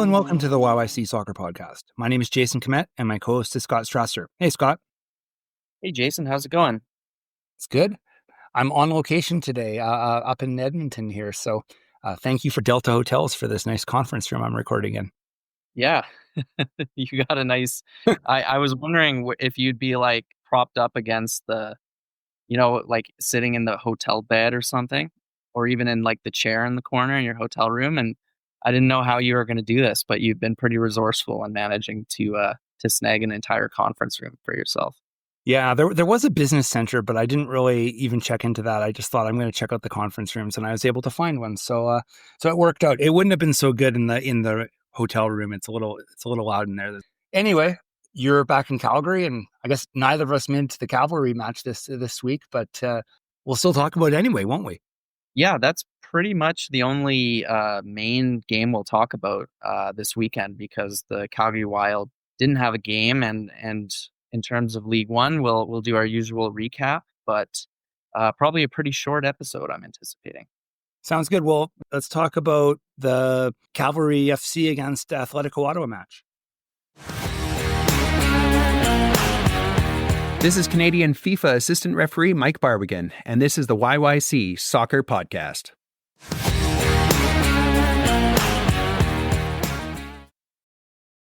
and welcome to the YYC Soccer Podcast. My name is Jason Kmet, and my co-host is Scott Strasser. Hey, Scott. Hey, Jason. How's it going? It's good. I'm on location today up in Edmonton here, so thank you for Delta Hotels for this nice conference room I'm recording in. Yeah, you got a nice... I was wondering if you'd be like propped up against the, like sitting in the hotel bed or something, or even in like the chair in the corner in your hotel room. And I didn't know how you were going to do this, but you've been pretty resourceful in managing to snag an entire conference room for yourself. Yeah, there was a business center, but I didn't really even check into that. I just thought I'm going to check out the conference rooms, and I was able to find one. So it worked out. It wouldn't have been so good in the hotel room. It's a little loud in there. Anyway, you're back in Calgary, and I guess neither of us made it to the Cavalry match this week, but we'll still talk about it anyway, won't we? Yeah, that's pretty much the only main game we'll talk about this weekend, because the Calgary Wild didn't have a game, and in terms of League One, we'll do our usual recap, but probably a pretty short episode, I'm anticipating. Sounds good. Well, let's talk about the Cavalry FC against Atletico Ottawa match. This is Canadian FIFA assistant referee Mike Barbigan, and this is the YYC Soccer Podcast.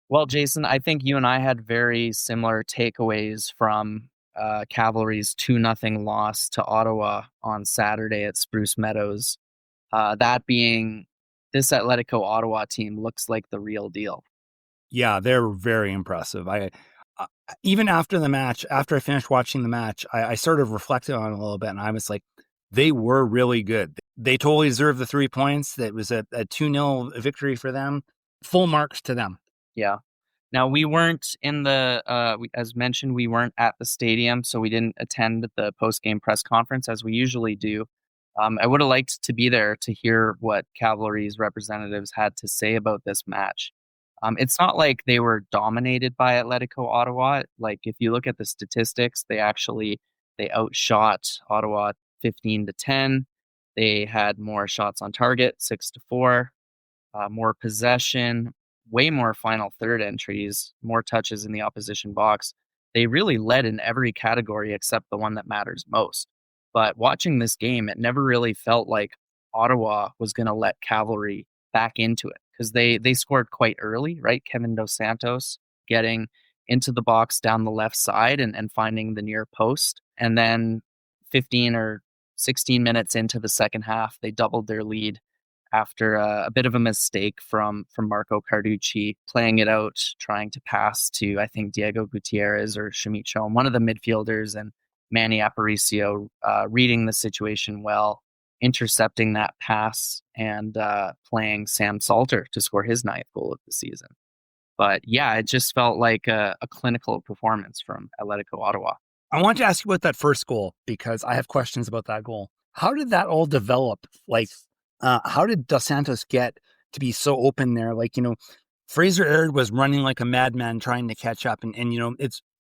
Well, Jason, I think you and I had very similar takeaways from Cavalry's 2-0 loss to Ottawa on Saturday at Spruce Meadows. That being, this Atletico Ottawa team looks like the real deal. Yeah, they're very impressive. I even after the match, after I finished watching the match, I sort of reflected on it a little bit, and I was like, they were really good. They totally deserved the 3 points. That was a 2-0 victory for them. Full marks to them. Yeah. Now, we weren't in as mentioned, we weren't at the stadium, so we didn't attend the post-game press conference as we usually do. I would have liked to be there to hear what Cavalry's representatives had to say about this match. It's not like they were dominated by Atletico Ottawa. Like, if you look at the statistics, they outshot Ottawa 15-10. They had more shots on target, 6-4, more possession, way more final third entries, more touches in the opposition box. They really led in every category except the one that matters most. But watching this game, it never really felt like Ottawa was going to let Cavalry back into it, because they scored quite early, right? Kevin Dos Santos getting into the box down the left side and finding the near post. And then 15 or 16 minutes into the second half, they doubled their lead after a bit of a mistake from Marco Carducci, playing it out, trying to pass to, I think, Diego Gutierrez or Shamit Chom, one of the midfielders, and Manny Aparicio reading the situation well, intercepting that pass, and playing Sam Salter to score his 9th goal of the season. But yeah, it just felt like a clinical performance from Atletico Ottawa. I want to ask you about that first goal, because I have questions about that goal. How did that all develop? Like, how did Dos Santos get to be so open there? Like, Fraser Aird was running like a madman trying to catch up. And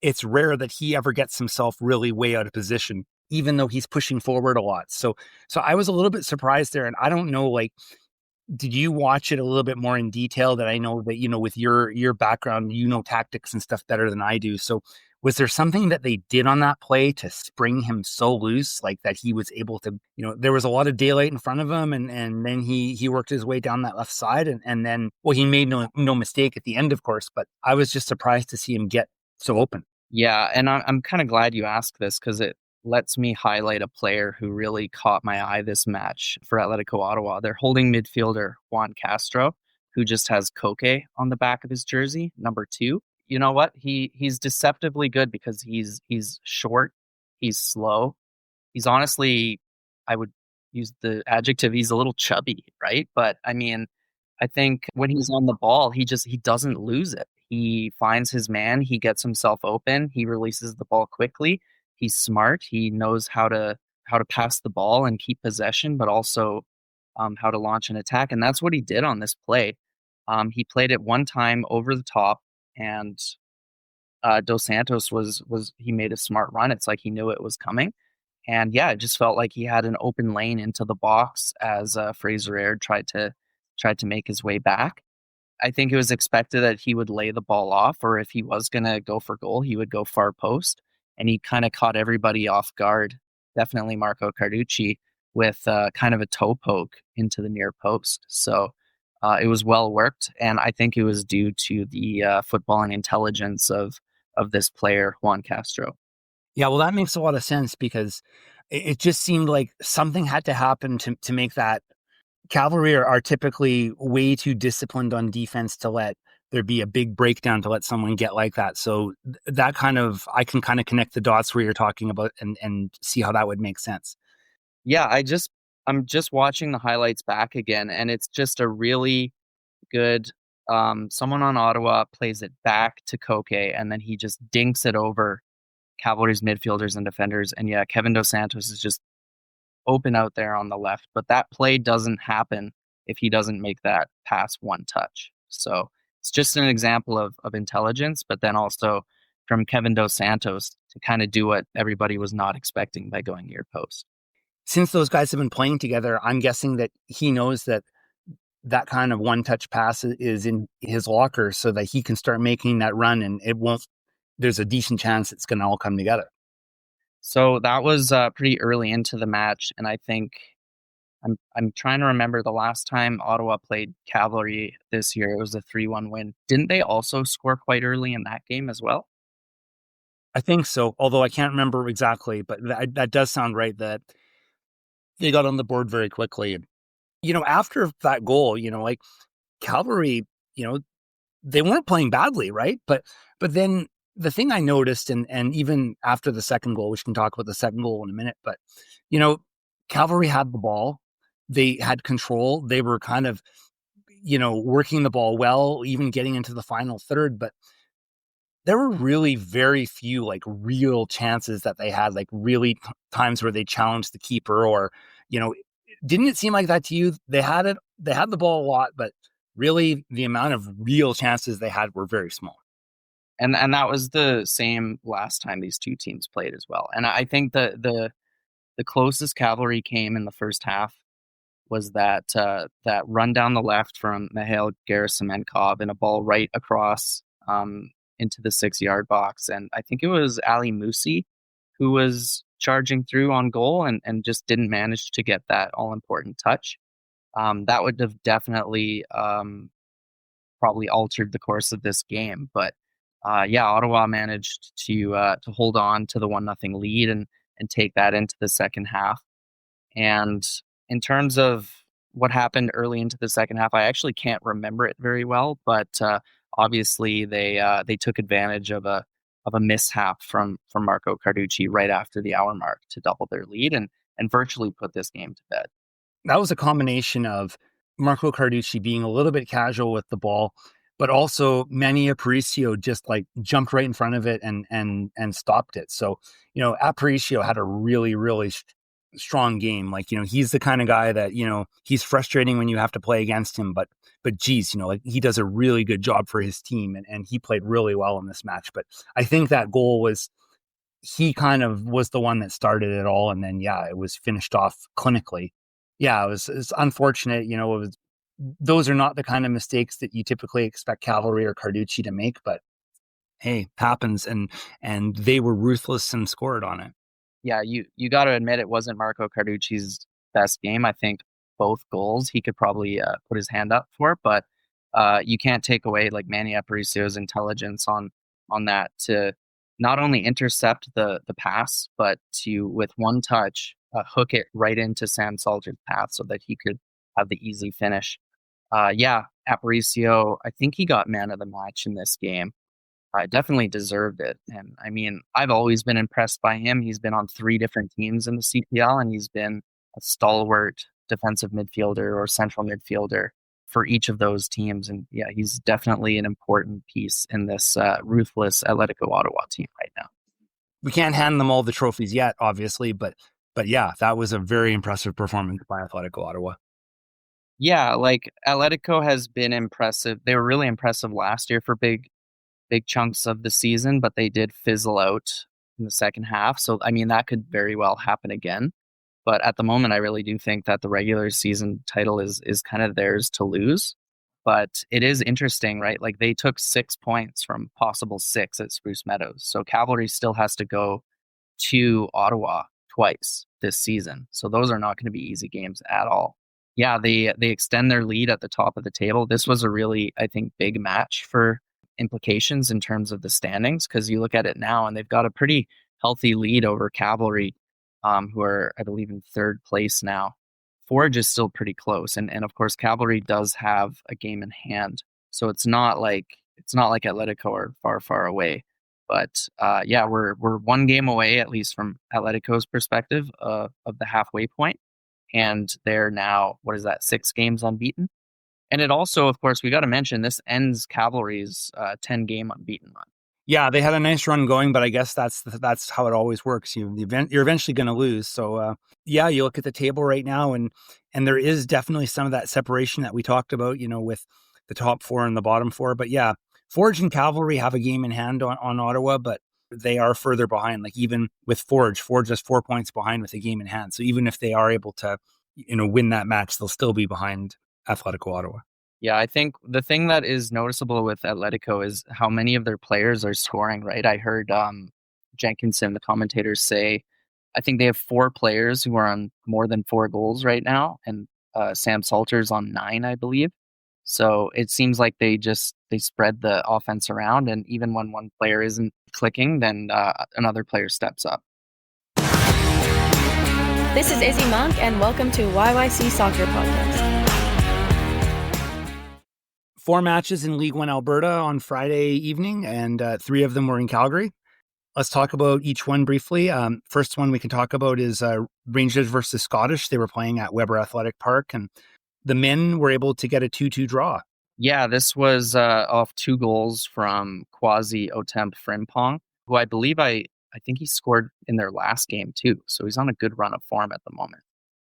it's rare that he ever gets himself really way out of position, even though he's pushing forward a lot. So I was a little bit surprised there. And I don't know, like, did you watch it a little bit more in detail? That I know that, with your background, tactics and stuff better than I do. So was there something that they did on that play to spring him so loose, like that he was able to, there was a lot of daylight in front of him, and then he worked his way down that left side, and then, well, he made no mistake at the end, of course, but I was just surprised to see him get so open. Yeah, and I'm kind of glad you asked this, because it lets me highlight a player who really caught my eye this match for Atletico Ottawa. They're holding midfielder Juan Castro, who just has Koke on the back of his jersey, number 2. You know what? He's deceptively good, because he's short, he's slow. He's honestly, I would use the adjective, he's a little chubby, right? But I mean, I think when he's on the ball, he doesn't lose it. He finds his man, he gets himself open, he releases the ball quickly. He's smart. He knows how to pass the ball and keep possession, but also how to launch an attack. And that's what he did on this play. He played it one time over the top, and Dos Santos he made a smart run. It's like he knew it was coming. And yeah, it just felt like he had an open lane into the box as Fraser Aird tried to make his way back. I think it was expected that he would lay the ball off, or if he was going to go for goal, he would go far post. And he kind of caught everybody off guard, definitely Marco Carducci, with kind of a toe poke into the near post. So it was well worked. And I think it was due to the footballing intelligence of this player, Juan Castro. Yeah, well, that makes a lot of sense because it just seemed like something had to happen to make that. Cavalry are typically way too disciplined on defense to let there be a big breakdown to let someone get like that. So that kind of, I can kind of connect the dots where you're talking about and see how that would make sense. Yeah, I'm just watching the highlights back again, and it's just a really good. Someone on Ottawa plays it back to Koke, and then he just dinks it over Cavalry's midfielders and defenders. And yeah, Kevin Dos Santos is just open out there on the left, but that play doesn't happen if he doesn't make that pass one touch. So it's just an example of intelligence, but then also from Kevin Dos Santos to kind of do what everybody was not expecting by going near post. Since those guys have been playing together, I'm guessing that he knows that that kind of one-touch pass is in his locker so that he can start making that run, and there's a decent chance it's going to all come together. So that was pretty early into the match, and I think I'm trying to remember the last time Ottawa played Cavalry this year. It was a 3-1 win. Didn't they also score quite early in that game as well? I think so, although I can't remember exactly, but that does sound right that they got on the board very quickly. And, after that goal, like Cavalry, they weren't playing badly, right? But then the thing I noticed, and even after the second goal, which we can talk about the second goal in a minute, but, Cavalry had the ball. They had control. They were kind of, working the ball well, even getting into the final third. But there were really very few like real chances that they had, like really times where they challenged the keeper or, didn't it seem like that to you? They had the ball a lot, but really the amount of real chances they had were very small. And that was the same last time these two teams played as well. And I think the closest Cavalry came in the first half was that run down the left from Mihail Gerasimenkov and a ball right across into the 6-yard box. And I think it was Ali Musi who was charging through on goal and just didn't manage to get that all-important touch. That would have definitely probably altered the course of this game. But Ottawa managed to hold on to the 1-0 lead and take that into the second half. And in terms of what happened early into the second half, I actually can't remember it very well, but obviously they took advantage of a mishap from Marco Carducci right after the hour mark to double their lead and virtually put this game to bed. That was a combination of Marco Carducci being a little bit casual with the ball, but also Manny Aparicio just like jumped right in front of it and stopped it. So, Aparicio had a really, really strong game. Like, he's the kind of guy that, he's frustrating when you have to play against him, but geez, like he does a really good job for his team and he played really well in this match. But I think that goal he kind of was the one that started it all. And then, it was finished off clinically. Yeah, it's unfortunate. Those are not the kind of mistakes that you typically expect Cavalry or Carducci to make, but hey, happens. And they were ruthless and scored on it. Yeah, you got to admit it wasn't Marco Carducci's best game. I think both goals he could probably put his hand up for, but you can't take away like Manny Aparicio's intelligence on that to not only intercept the pass, but to with one touch hook it right into Sam Salter's path so that he could have the easy finish. Aparicio, I think he got man of the match in this game. Definitely deserved it. And I mean, I've always been impressed by him. He's been on 3 different teams in the CPL, and he's been a stalwart defensive midfielder or central midfielder for each of those teams. And yeah, he's definitely an important piece in this ruthless Atletico Ottawa team right now. We can't hand them all the trophies yet, obviously, but yeah, that was a very impressive performance by Atletico Ottawa. Yeah, like Atletico has been impressive. They were really impressive last year for big chunks of the season, but they did fizzle out in the second half. So, I mean, that could very well happen again. But at the moment, I really do think that the regular season title is kind of theirs to lose. But it is interesting, right? Like they took 6 points from possible 6 at Spruce Meadows. So Cavalry still has to go to Ottawa twice this season. So those are not going to be easy games at all. Yeah, they extend their lead at the top of the table. This was a really, I think, big match for implications in terms of the standings, because you look at it now and they've got a pretty healthy lead over Cavalry, who are, I believe, in third place now. Forge is still pretty close, and of course Cavalry does have a game in hand, so it's not like Atletico are far away. But yeah, we're one game away, at least from Atletico's perspective, of the halfway point, and they're now, what is that, 6 games unbeaten. And it also, of course, we got to mention this ends Cavalry's 10-game unbeaten run. Yeah, they had a nice run going, but I guess that's how it always works. You're eventually going to lose. So yeah, you look at the table right now, and there is definitely some of that separation that we talked about, with the top 4 and the bottom 4. But yeah, Forge and Cavalry have a game in hand on Ottawa, but they are further behind. Like even with Forge is 4 points behind with a game in hand. So even if they are able to, win that match, they'll still be behind Atletico Ottawa. Yeah, I think the thing that is noticeable with Atletico is how many of their players are scoring, right? I heard Jenkinson, the commentator, say, I think they have 4 players who are on more than 4 goals right now, and Sam Salter's on 9, I believe. So it seems like they spread the offense around, and even when one player isn't clicking, then another player steps up. This is Izzy Monk, and welcome to YYC Soccer Podcast. 4 matches in League One Alberta on Friday evening, and 3 of them were in Calgary. Let's talk about each one briefly. First one we can talk about is Rangers versus Scottish. They were playing at Weber Athletic Park, and the men were able to get a 2-2 draw. Yeah, this was off 2 goals from Kwasi Otemp Frimpong, who I believe I think he scored in their last game too. So he's on a good run of form at the moment.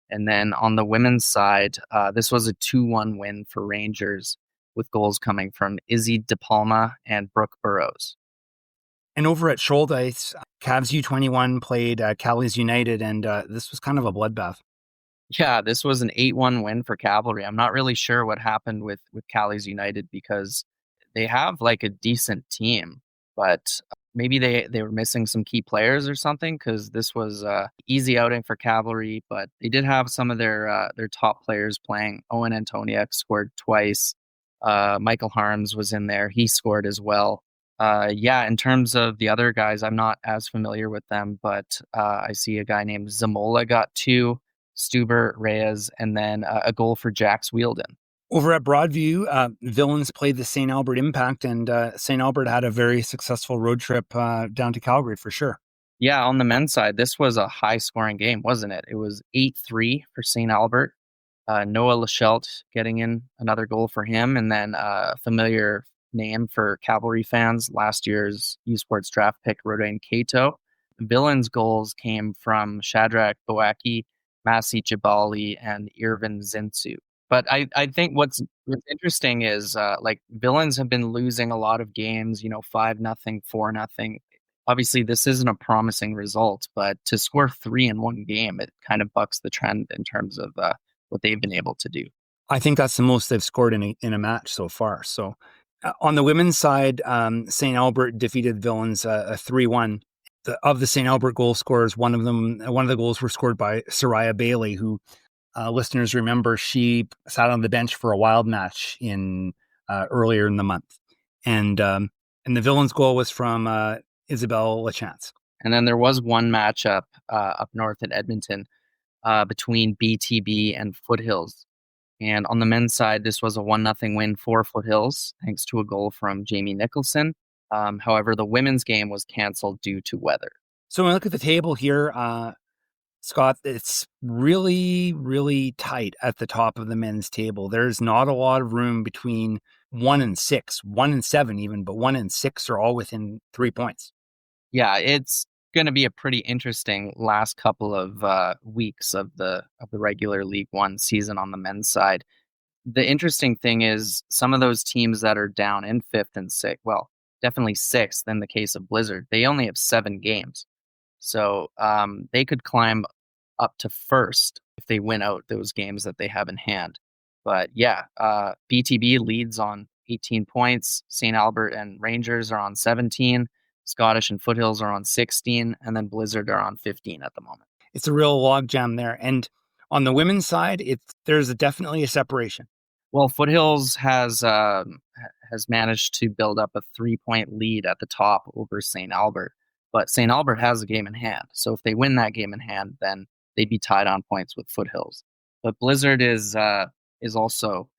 And then on the women's side, this was a 2-1 win for Rangers, with goals coming from Izzy DePalma and Brooke Burrows. And over at Shoaldice, Cavs U21 played Callies United, and this was kind of a bloodbath. Yeah, this was an 8-1 win for Cavalry. I'm not really sure what happened with Callies United, because they have like a decent team, but maybe they were missing some key players or something, because this was an easy outing for Cavalry, but they did have some of their top players playing. Owen Antoniak scored twice. Michael Harms was in there. He scored as well. Yeah, in terms of the other guys, I'm not as familiar with them, but I see a guy named Zamola got 2, Stuber, Reyes, and then a goal for Jax Wheeldon. Over at Broadview, Villains played the St. Albert Impact, and St. Albert had a very successful road trip down to Calgary for sure. Yeah, on the men's side, this was a high-scoring game, wasn't it? It was 8-3 for St. Albert. Noah Lachelt getting in another goal for him, and then a familiar name for Cavalry fans, last year's U Sports draft pick, Rodane Cato. Villains' goals came from Shadrach Boaki, Masi Jabali, and Irvin Zinsu. But I think what's interesting is like Villains have been losing a lot of games, 5-0, 4-0. Obviously, this isn't a promising result, but to score 3 in one game, it kind of bucks the trend in terms of what they've been able to do. I think that's the most they've scored in a match so far. So on the women's side, St. Albert defeated Villains a 3-1. Of the St. Albert goal scorers, one of the goals were scored by Soraya Bailey, who listeners remember, she sat on the bench for a Wild match in earlier in the month. And the Villains goal was from Isabelle Lachance. And then there was one matchup up north in Edmonton between BTB and Foothills. And on the men's side, this was a 1-0 win for Foothills, thanks to a goal from Jamie Nicholson. However, the women's game was canceled due to weather. So when we look at the table here, Scott, it's really, really tight at the top of the men's table. There's not a lot of room between 1 and 6, 1 and 7 even, but 1 and 6 are all within 3 points. Yeah, it's going to be a pretty interesting last couple of weeks of the regular League One season on the men's side. The interesting thing is some of those teams that are down in 5th and 6th, well, definitely 6th in the case of Blizzard, they only have 7 games. So they could climb up to 1st if they win out those games that they have in hand. But yeah, BTB leads on 18 points. St. Albert and Rangers are on 17. Scottish and Foothills are on 16. And then Blizzard are on 15 at the moment. It's a real logjam there. And on the women's side, there's definitely a separation. Well, Foothills has managed to build up a 3-point lead at the top over St. Albert. But St. Albert has a game in hand. So if they win that game in hand, then they'd be tied on points with Foothills. But Blizzard is also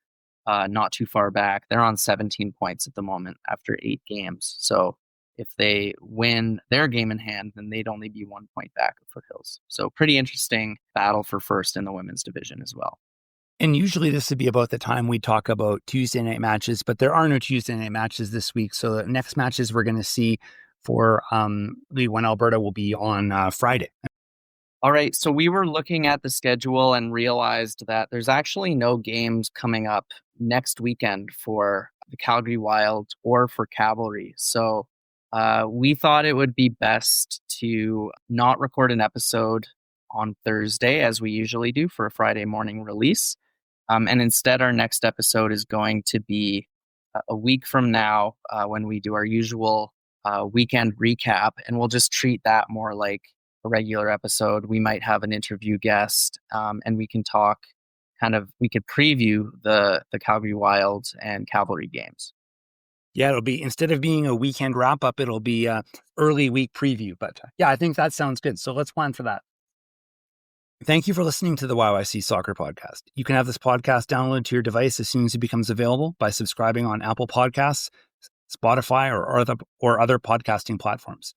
not too far back. They're on 17 points at the moment after 8 games. So if they win their game in hand, then they'd only be 1 point back of Foothills. So pretty interesting battle for first in the women's division as well. And usually this would be about the time we talk about Tuesday night matches, but there are no Tuesday night matches this week. So the next matches we're going to see for League One Alberta will be on Friday. All right, so we were looking at the schedule and realized that there's actually no games coming up next weekend for the Calgary Wild or for Cavalry. So we thought it would be best to not record an episode on Thursday as we usually do for a Friday morning release. And instead, our next episode is going to be a week from now when we do our usual weekend recap, and we'll just treat that more like a regular episode. We might have an interview guest, and we can talk we could preview the Calgary Wild and Cavalry games. Yeah, it'll be, instead of being a weekend wrap up, it'll be a early week preview. But yeah, I think that sounds good. So let's plan for that. Thank you for listening to the YYC Soccer Podcast. You can have this podcast downloaded to your device as soon as it becomes available by subscribing on Apple Podcasts, Spotify, or other podcasting platforms.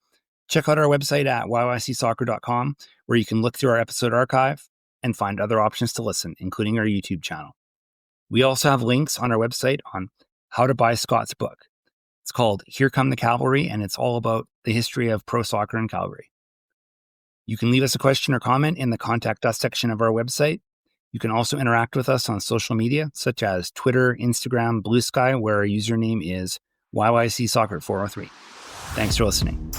Check out our website at yycsoccer.com, where you can look through our episode archive and find other options to listen, including our YouTube channel. We also have links on our website on how to buy Scott's book. It's called Here Come the Cavalry, and it's all about the history of pro soccer in Calgary. You can leave us a question or comment in the Contact Us section of our website. You can also interact with us on social media, such as Twitter, Instagram, Blue Sky, where our username is YYC Soccer 403. Thanks for listening.